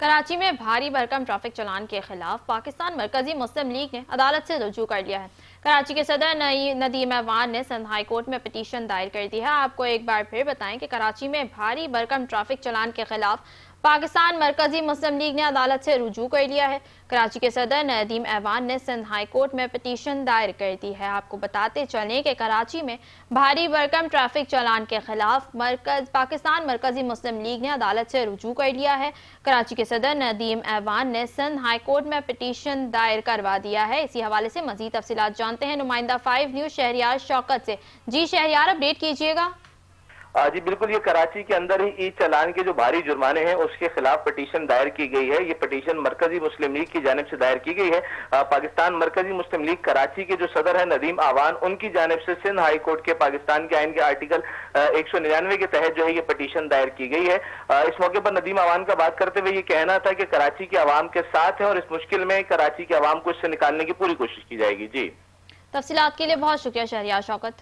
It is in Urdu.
کراچی میں بھاری بھرکم ٹریفک چلان کے خلاف پاکستان مرکزی مسلم لیگ نے عدالت سے رجوع کر لیا ہے۔ کراچی کے صدر ندیم ایوان نے سندھ ہائی کورٹ میں پٹیشن دائر کر دی ہے۔ آپ کو ایک بار پھر بتائیں کہ کراچی میں بھاری بھرکم ٹریفک چلان کے خلاف پاکستان مرکزی مسلم لیگ نے عدالت سے رجوع کر لیا ہے۔ کراچی کے صدر ندیم ایوان نے سندھ ہائی کورٹ میں پٹیشن دائر کر دی ہے۔ آپ کو بتاتے چلیں کہ کراچی میں بھاری بھرکم ٹریفک چلان کے خلاف پاکستان مرکزی مسلم لیگ نے عدالت سے رجوع کر لیا ہے۔ کراچی کے صدر ندیم ایوان نے سندھ ہائی کورٹ میں پٹیشن دائر کروا دیا ہے۔ اسی حوالے سے مزید تفصیلات جانتے ہیں نمائندہ 5 نیوز شہریار شوکت سے۔ جی شہریار، اپڈیٹ کیجیے گا۔ جی بالکل، یہ کراچی کے اندر ہی ای چالان کے جو بھاری جرمانے ہیں اس کے خلاف پٹیشن دائر کی گئی ہے۔ یہ پٹیشن مرکزی مسلم لیگ کی جانب سے دائر کی گئی ہے۔ پاکستان مرکزی مسلم لیگ کراچی کے جو صدر ہیں ندیم ایوان، ان کی جانب سے سندھ ہائی کورٹ کے پاکستان کے آئین کے آرٹیکل 199 کے تحت جو ہے یہ پٹیشن دائر کی گئی ہے۔ اس موقع پر ندیم ایوان کا بات کرتے ہوئے یہ کہنا تھا کہ کراچی کے عوام کے ساتھ ہیں اور اس مشکل میں کراچی کے عوام کو اس سے نکالنے کی پوری کوشش کی جائے گی۔ جی تفصیلات کے لیے بہت شکریہ شہریار شوکت۔